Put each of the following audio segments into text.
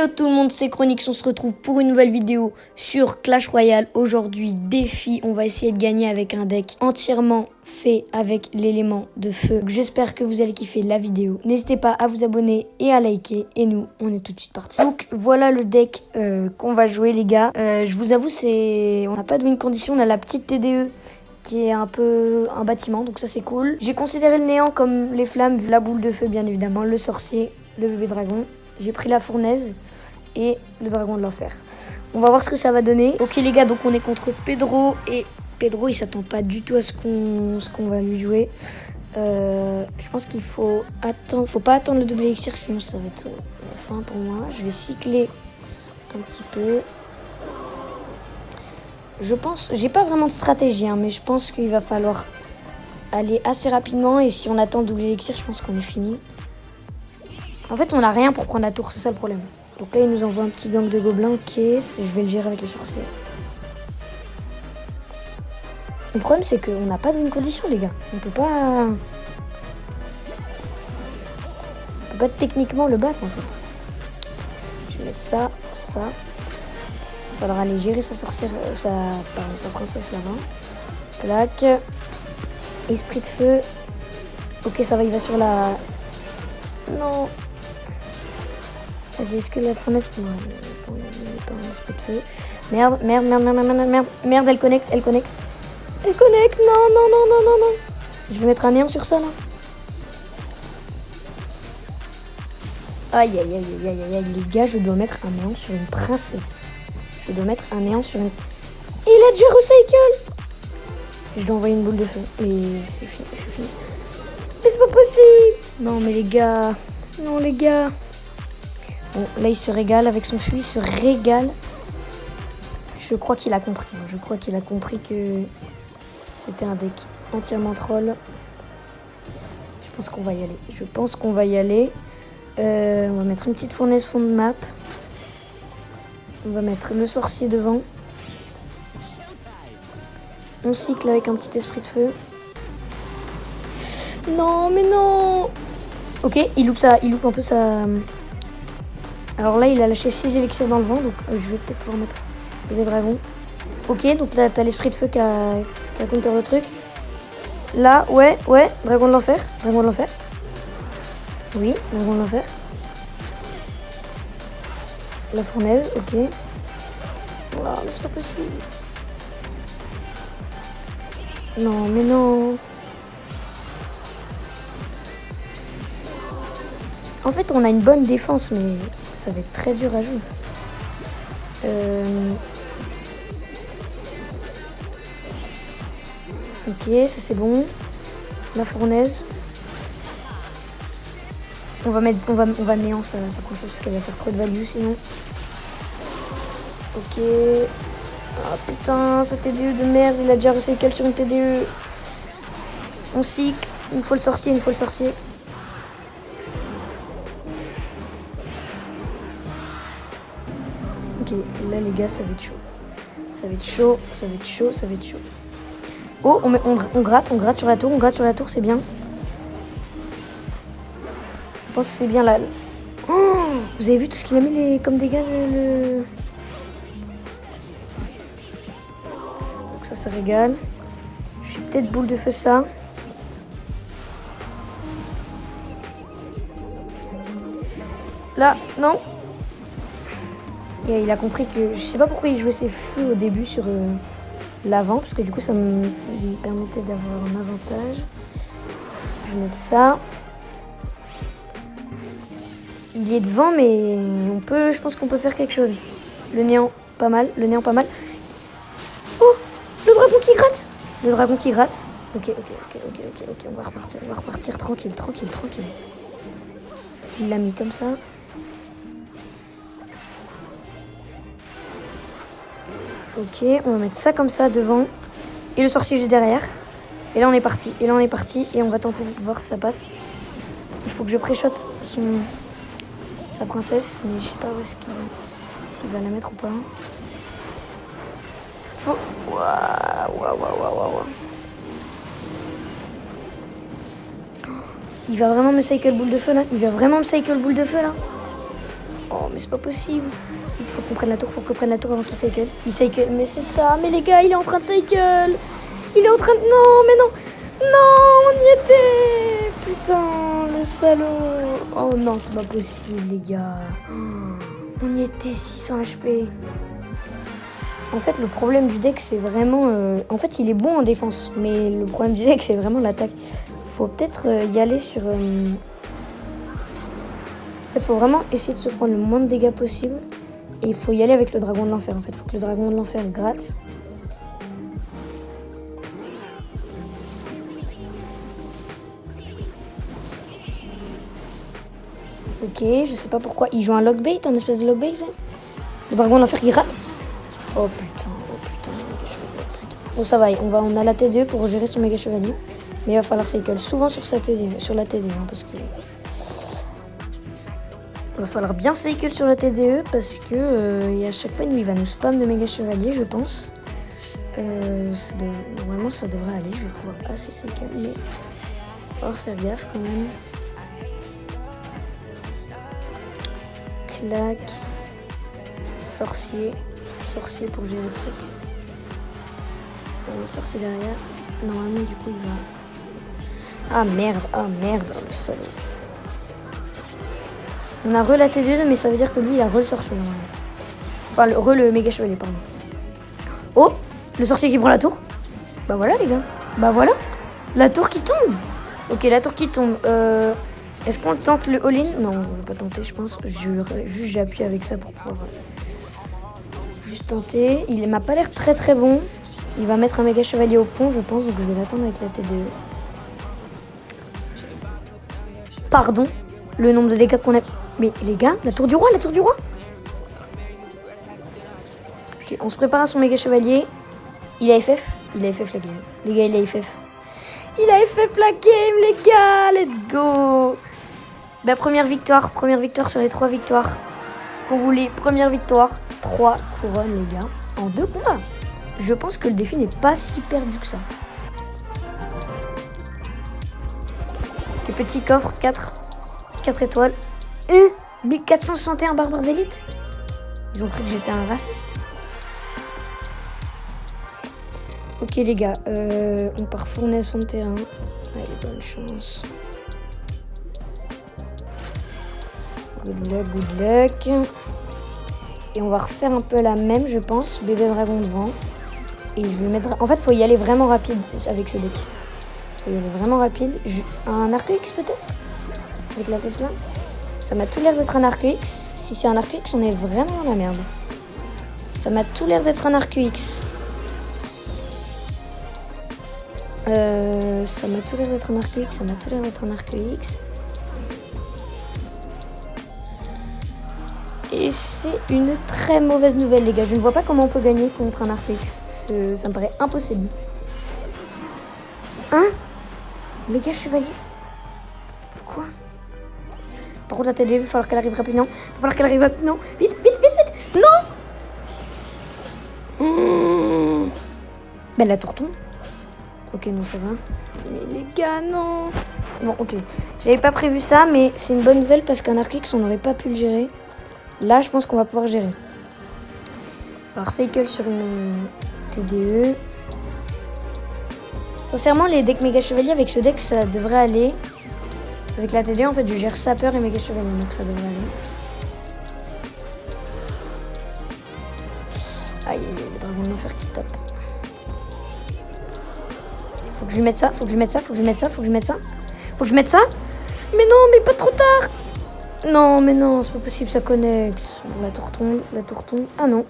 Yo tout le monde, c'est Chronix, on se retrouve pour une nouvelle vidéo sur Clash Royale. Aujourd'hui, défi, on va essayer de gagner avec un deck entièrement fait avec l'élément de feu. J'espère que vous allez kiffer la vidéo. N'hésitez pas à vous abonner et à liker. Et nous, on est tout de suite parti. Donc voilà le deck qu'on va jouer les gars. Je vous avoue, on n'a pas de win condition, on a la petite TDE qui est un peu un bâtiment, donc ça c'est cool. J'ai considéré le néant comme les flammes, la boule de feu bien évidemment, le sorcier, le bébé dragon. J'ai pris la fournaise et le dragon de l'enfer. On va voir ce que ça va donner. Ok les gars, donc on est contre Pedro et Pedro il s'attend pas du tout à ce qu'on va lui jouer. Je pense qu'il faut pas attendre le double élixir sinon ça va être la fin pour moi. Je vais cycler un petit peu. Je pense, j'ai pas vraiment de stratégie hein, mais je pense qu'il va falloir aller assez rapidement et si on attend le double élixir je pense qu'on est fini. En fait, on n'a rien pour prendre la tour, c'est ça le problème. Donc là, il nous envoie un petit gang de gobelins. Ok, je vais le gérer avec le sorcier. Le problème, c'est qu'on n'a pas de win condition, les gars. On peut pas techniquement le battre, en fait. Je vais mettre ça, ça. Il faudra aller gérer sa sorcière, sa princesse là-bas. Plaque. Esprit de feu. Ok, ça va, il va sur la... Non. Vas-y, est-ce que la fournaise pour pas un esprit de feu. Merde, elle connecte. Elle connecte, non. Je vais mettre un néant sur ça, là. Aïe, les gars, je dois mettre un néant sur une princesse. Il a déjà recycle. Je dois envoyer une boule de feu. Mais c'est fini, je suis fini. Mais c'est pas possible. Non, mais les gars. Bon, là, il se régale avec son fusil, il se régale. Je crois qu'il a compris. Je crois qu'il a compris que c'était un deck entièrement troll. Je pense qu'on va y aller. On va mettre une petite fournaise fond de map. On va mettre le sorcier devant. On cycle avec un petit esprit de feu. Non, mais non. Ok, il loupe un peu sa... Alors là, il a lâché 6 élixirs dans le vent, donc je vais peut-être pouvoir mettre les dragons. Ok, donc là, t'as l'esprit de feu qui a counter le truc. Là, ouais, dragon de l'enfer. Oui, dragon de l'enfer. La fournaise, ok. Oh, mais c'est pas possible. Non, mais non. En fait, on a une bonne défense, mais ça va être très dur à jouer. Ok, ça c'est bon. La fournaise. On va néant sa princesse parce qu'elle va faire trop de value sinon. Ok. Ah putain, sa TDE de merde, il a déjà recycle sur une TDE. On cycle. Il me faut le sorcier. Ok, là les gars, ça va être chaud. Oh, on gratte sur la tour, c'est bien. Je pense que c'est bien là. Oh, vous avez vu tout ce qu'il a mis comme dégâts Donc ça régale. Je vais peut-être boule de feu ça. Là, non. Et il a compris que... Je sais pas pourquoi il jouait ses feux au début sur l'avant, parce que du coup ça me permettait d'avoir un avantage. Je vais mettre ça. Il est devant, mais je pense qu'on peut faire quelque chose. Le néant, pas mal. Oh, le dragon qui gratte. Ok, on va repartir tranquille. Il l'a mis comme ça. Ok, on va mettre ça comme ça devant. Et le sorcier juste derrière. Et là on est parti. Et on va tenter de voir si ça passe. Il faut que je pré-shot sa princesse. Mais je sais pas où est-ce s'il va la mettre ou pas. Waouh. Il va vraiment me cycle boule de feu là. Oh, mais c'est pas possible. Il faut qu'on prenne la tour, avant qu'il cycle. Il cycle, mais c'est ça. Mais les gars, il est en train de cycle. Il est en train de... Non, mais non. Non, on y était. Putain, le salaud. Oh non, c'est pas possible, les gars. On y était, 600 HP. En fait, le problème du deck, c'est vraiment... En fait, il est bon en défense. Mais le problème du deck, c'est vraiment l'attaque. Faut peut-être y aller sur... En fait, faut vraiment essayer de se prendre le moins de dégâts possible. Et il faut y aller avec le dragon de l'enfer, en fait. Faut que le dragon de l'enfer gratte. Ok, je sais pas pourquoi. Il joue un lockbait, un espèce de lockbait, là. Le dragon de l'enfer, il rate. Oh putain, méga chevalier, putain. Bon, ça va, on a la TDE pour gérer son méga chevalier. Mais il va falloir cycle souvent sur la TDE, hein, parce que... Il va falloir bien cycle sur la TDE parce que à chaque fois il va nous spam de méga chevalier, je pense. Normalement ça devrait aller, je vais pouvoir assez cycle, mais il va falloir faire gaffe quand même. Clac. Sorcier pour gérer le truc. Le sorcier derrière. Normalement du coup il va... Ah merde, le salaud. On a re la T2, mais ça veut dire que lui, il a re le sorcier, normalement. Enfin, le méga chevalier, pardon. Oh, le sorcier qui prend la tour. Bah voilà, les gars. Bah voilà. La tour qui tombe. Ok, la tour qui tombe. Est-ce qu'on tente le all-in? Non, on va pas tenter, je pense. Juste, j'appuie avec ça pour pouvoir... juste tenter. Il m'a pas l'air très très bon. Il va mettre un méga chevalier au pont, je pense. Donc, je vais l'attendre avec la TDE. Pardon. Le nombre de dégâts qu'on a... Mais les gars, la tour du roi. Ok, on se prépare à son méga chevalier. Il a FF la game. Les gars, il a FF. Il a FF la game, les gars. Let's go. Bah, première victoire sur les 3 victoires qu'on voulait. Première victoire, 3 couronnes, les gars. En 2 combats. Je pense que le défi n'est pas si perdu que ça. Ok, petit coffre, 4 étoiles. Mais 461 barbares d'élite. Ils ont cru que j'étais un raciste. Ok les gars, on part fournaise son terrain. Allez, bonne chance. Good luck. Et on va refaire un peu la même, je pense. Bébé dragon devant. Et je vais mettre... En fait, faut y aller vraiment rapide avec ce deck. Faut y aller vraiment rapide. Un Arc X peut-être? Avec la Tesla. Ça m'a tout l'air d'être un Arc X. Si c'est un Arc X, on est vraiment dans la merde. Ça m'a tout l'air d'être un Arc X. Ça m'a tout l'air d'être un Arc X. Et c'est une très mauvaise nouvelle, les gars. Je ne vois pas comment on peut gagner contre un Arc X. Ça me paraît impossible. Hein? Méga chevalier? Quoi? Par contre, la télé, il va falloir qu'elle arrive rapidement. Vite. Non! Ben, la tour tombe. Ok, non, ça va. Mais les gars, non. Bon, ok. J'avais pas prévu ça, mais c'est une bonne nouvelle parce qu'un Arc X, on n'aurait pas pu le gérer. Là, je pense qu'on va pouvoir gérer. Il va falloir cycle sur une TDE. Sincèrement, les decks méga chevalier avec ce deck, ça devrait aller. Avec la TDE, en fait, je gère sapeur et méga chevalier, donc ça devrait aller. Aïe, le dragon de l'enfer qui tape. Faut que je lui mette ça. Mais non, mais pas trop tard. Non, mais non, c'est pas possible, ça connecte. Bon, la tour tombe. Ah non.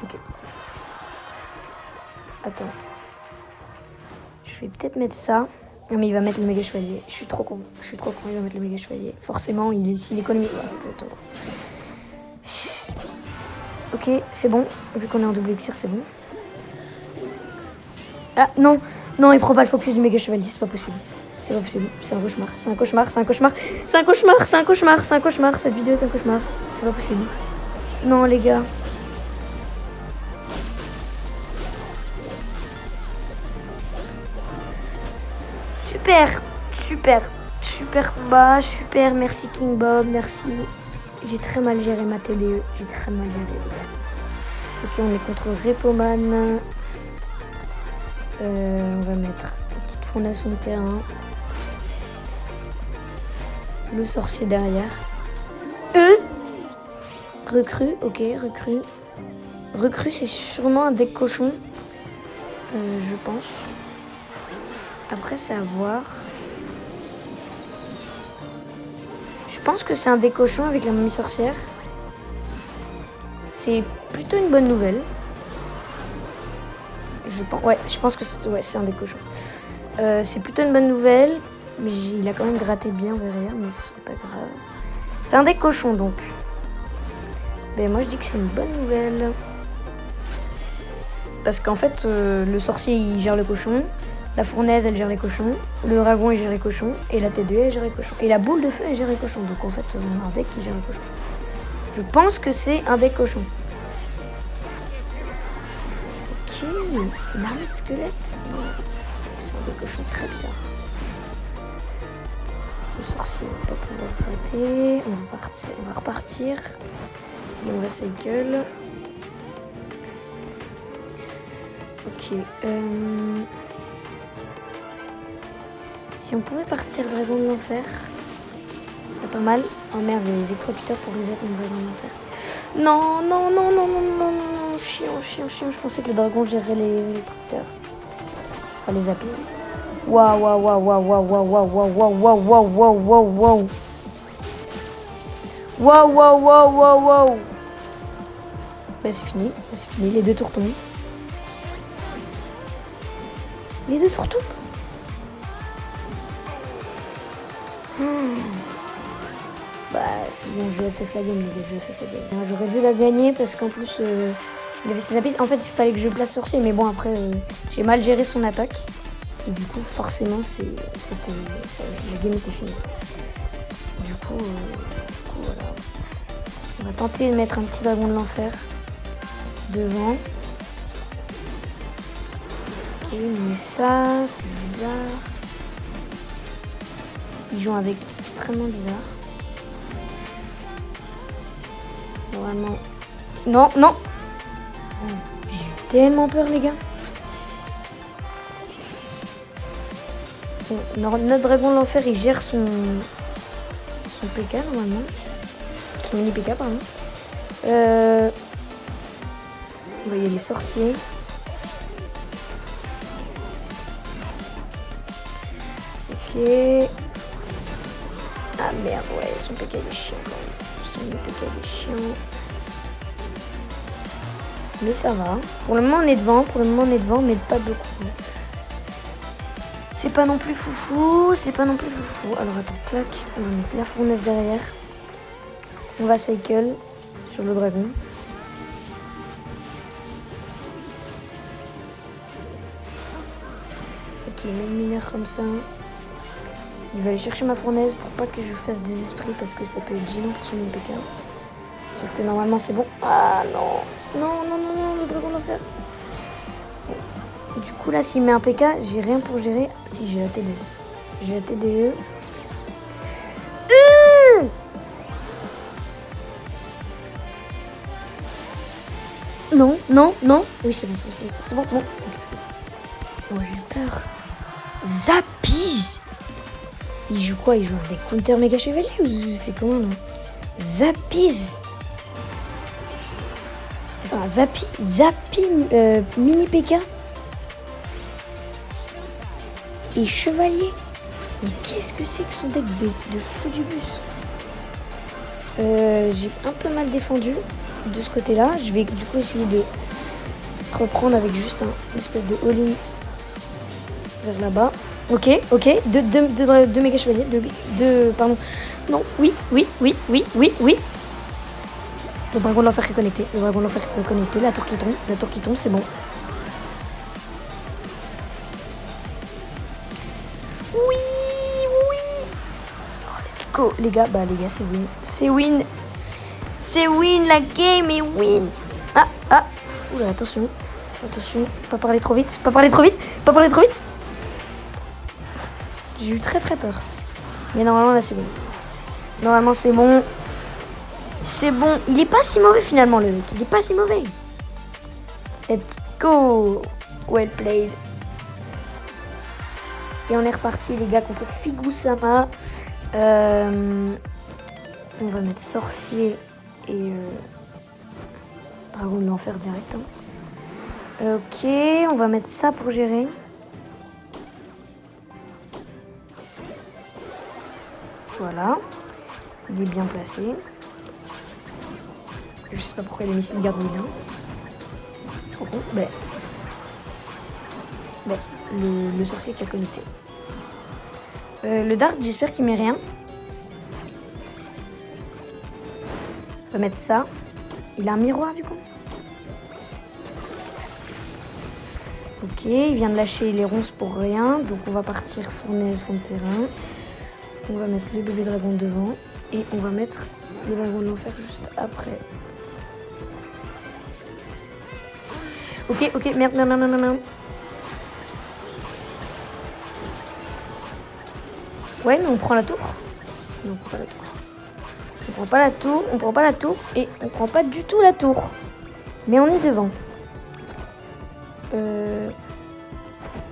Ok. Attends. Je vais peut-être mettre ça. Non, mais il va mettre le méga chevalier. Je suis trop con, il va mettre le méga chevalier. Forcément, s'il économise. Voilà, exactement. Ok, c'est bon. Vu qu'on est en double elixir, c'est bon. Ah, non, il prend pas le focus du méga chevalier, c'est pas possible. C'est un cauchemar. Cette vidéo est un cauchemar. C'est pas possible. Non, les gars. Super combat, super, merci King Bob, merci. J'ai très mal géré ma TDE. J'ai très mal géré, les gars. Ok, on est contre Repoman. On va mettre une petite fondation de terrain. Le sorcier derrière. Recrue, ok, recrue. Recrue, c'est sûrement un deck cochon. Je pense. Après, c'est à voir. Je pense que c'est un deck cochon avec la momie sorcière. C'est plutôt une bonne nouvelle. Je pense que c'est un deck cochon. C'est plutôt une bonne nouvelle. Mais il a quand même gratté bien derrière, mais c'est pas grave. C'est un deck cochon, donc. Ben moi, je dis que c'est une bonne nouvelle. Parce qu'en fait, le sorcier, il gère le cochon. La fournaise, elle gère les cochons. Le dragon, il gère les cochons. Et la T2, elle gère les cochons. Et la boule de feu, elle gère les cochons. Donc en fait, on a un deck qui gère les cochons. Je pense que c'est un deck cochon. Ok. Une armée de squelettes. C'est un deck cochon très bizarre. Le sorcier va pas pouvoir gratter. On va repartir. Et on va cycle. Ok. Si on pouvait partir Dragon de l'Enfer, ce serait pas mal. Oh merde, les électrocuteurs pour reset mon Dragon de l'Enfer. Non, non, non, non, non, non, non, chiant, chiant, chiant. Je pensais que le dragon gérerait les électrocuteurs. Enfin, les zappies. Waouh, waouh, waouh, waouh, waouh, waouh, waouh, waouh, waouh, waouh, waouh, waouh, waouh. Waouh, waouh, waouh, waouh, waouh. Bah c'est fini, les deux tours tombent. Les deux tours tombent. Bah c'est bon, je vais faire la game, les gars, je vais faire la game. J'aurais dû la gagner parce qu'en plus, il avait ses appuis. En fait, il fallait que je place sorcier, mais bon, après, j'ai mal géré son attaque. Et du coup, forcément, la game était finie. Du coup, voilà. On va tenter de mettre un petit dragon de l'enfer devant. Ok, mais ça, c'est bizarre. Ils jouent avec extrêmement bizarre. Normalement. Non, non. J'ai eu tellement peur, les gars. Bon, notre dragon de l'enfer, il gère son PK normalement. Son mini PK, pardon. Vous voyez les sorciers. Ok. Ah merde, ouais, son PK est chiant quand même. Son PK est chiant. Mais ça va. Pour le moment, on est devant, mais pas beaucoup. C'est pas non plus foufou, Alors attends, clac, on va mettre la fournaise derrière. On va cycle sur le dragon. Ok, même mineur comme ça. Il va aller chercher ma fournaise pour pas que je fasse des esprits parce que ça peut être gênant pour son IPK. Sauf que normalement c'est bon. Ah non. Non, non, non, non, le dragon d'enfer. Du coup là s'il met un PK, j'ai rien pour gérer. Si j'ai la TDE. J'ai la TDE. Non, non, non. Oui c'est bon, c'est bon. Oh j'ai eu peur. Zappies. Il joue quoi? Il joue des counter méga chevaliers ou c'est comment là? Zappies. Enfin Zappi mini PK. Et chevalier. Mais qu'est-ce que c'est que son deck de fou du bus? J'ai un peu mal défendu de ce côté-là. Je vais du coup essayer de reprendre avec juste une espèce de all-in vers là-bas. Ok, deux méga chevaliers, pardon. Non, oui. Le dragon de l'enfer est connecté, la tour qui tombe, c'est bon. Oui. Oh, let's go, les gars, c'est win. C'est win, la game est win. Ah. Oula, attention, pas parler trop vite. J'ai eu très peur. Mais normalement là c'est bon. C'est bon. Il est pas si mauvais finalement le deck. Il est pas si mauvais. Let's go. Well played. Et on est reparti les gars contre Figusama. On va mettre sorcier et dragon de l'enfer direct. Hein. Ok, on va mettre ça pour gérer. Voilà. Il est bien placé. Je sais pas pourquoi il a mis cette garde bien. Trop con. Mais le sorcier qui a connecté. Le Dark, j'espère qu'il met rien. On va mettre ça. Il a un miroir du coup. Ok, il vient de lâcher les ronces pour rien. Donc on va partir fournaise, fond de terrain. On va mettre le bébé dragon devant. Et on va mettre le dragon de l'enfer juste après. Ok, merde. Ouais, mais on prend la tour. Non, on prend pas la tour. On prend pas la tour et on prend pas du tout la tour. Mais on est devant.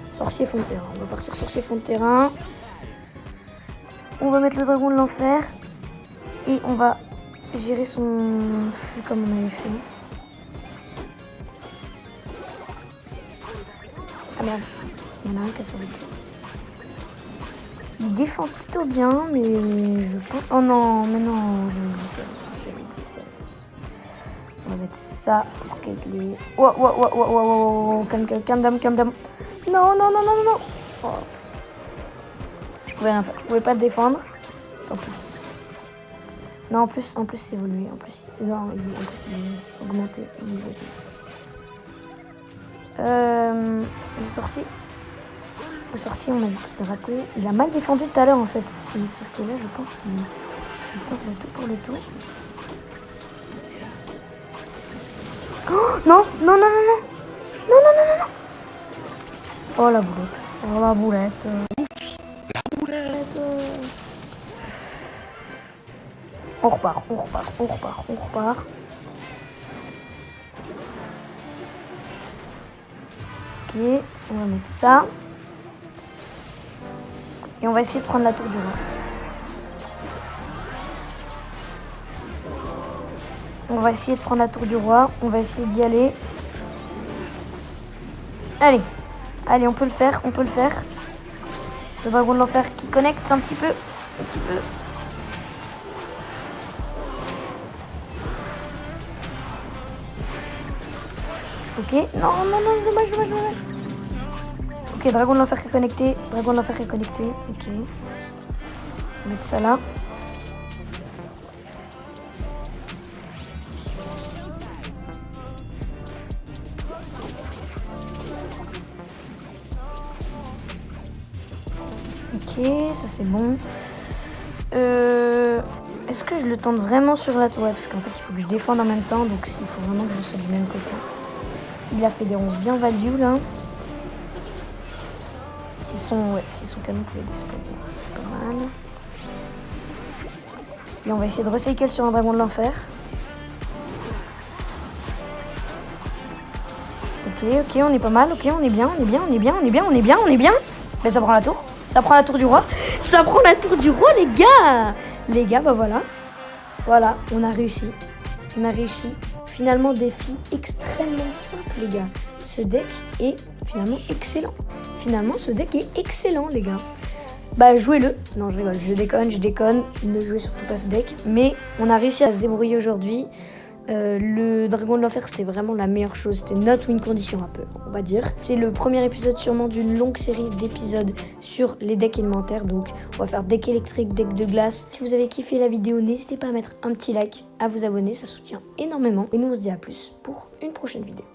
Sorcier fond de terrain. On va partir sorcier fond de terrain. On va mettre le dragon de l'enfer. Et on va gérer son flux comme on avait fait. Ah merde, il y en a un qui a survécu. Il défend plutôt bien, mais je pense... Oh non, mais non, j'ai oublié ça. On va mettre ça pour qu'elle les... Wow, calme down. Non. Oh. Je pouvais rien faire, je pouvais pas te défendre. En plus... Non, en plus c'est évolué. En plus, il est augmenté. Le sorcier, on a vu qu'il a raté. Il a mal défendu tout à l'heure en fait. Mais sauf que là, je pense qu'il tente le tout pour le tout. Oh, non. Oh la boulette. La boulette. On repart. Ok, on va mettre ça. Et on va essayer de prendre la tour du roi. On va essayer d'y aller. Allez, on peut le faire. Le dragon de l'enfer qui connecte un petit peu. Ok, non, dommage. Ok, dragon de l'enfer qui est connecté. Ok. On va mettre ça là. Ok, ça c'est bon. Est-ce que je le tente vraiment sur la tour? Ouais, parce qu'en fait il faut que je défende en même temps, donc il faut vraiment que je sois du même côté. Il a fait des ronces bien value là. Si son canon pouvait disparaître, c'est pas mal. Et on va essayer de recycle sur un dragon de l'enfer. Ok, on est pas mal, ok, on est bien. Ben ça prend la tour. Ça prend la tour du roi. Les gars. Les gars, bah voilà. Voilà, on a réussi. Finalement, défi extrêmement simple, les gars. Ce deck est finalement excellent. Les gars. Bah, jouez-le. Non, je rigole, je déconne. Ne jouez surtout pas ce deck. Mais on a réussi à se débrouiller aujourd'hui. Le dragon de l'enfer, c'était vraiment la meilleure chose. C'était notre win condition un peu, on va dire. C'est le premier épisode sûrement d'une longue série d'épisodes sur les decks élémentaires. Donc on va faire deck électrique, deck de glace. Si vous avez kiffé la vidéo, n'hésitez pas à mettre un petit like, à vous abonner, ça soutient énormément. Et nous on se dit à plus pour une prochaine vidéo.